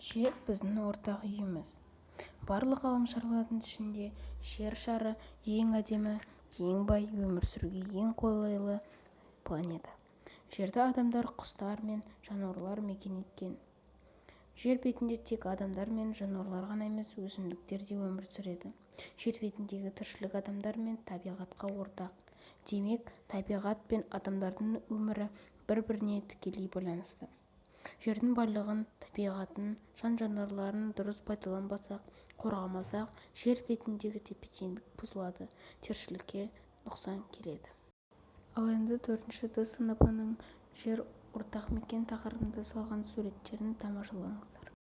Жер біздің ортақ үйіміз. Барлық ғаламшарлардың ішінде жер шары ең әдемі, ең бай, өмір сүруге ең қолайлы планета. Жерді адамдар, құстар мен жануарлар мекен еткен. Жер бетінде тек адамдар мен жануарлар ғана емес, өсімдіктер де өмір сүреді. Жер бетіндегі тіршілік адамдар мен табиғатқа ортақ. Демек, табиғат пен адамдардың өмірі бір-біріне тікелей байланысты. Жердің байлығын, табиғатын, жан-жануарларын дұрыс пайдаланбасақ, қорғамасақ, жер бетіндегі тепе-теңдік бұзылады, тіршілікке нұқсан келеді. Ал енді 4-ші Д сыныбының жер ортақ мекен тақырыбында салған суреттерін тамашалаңыздар.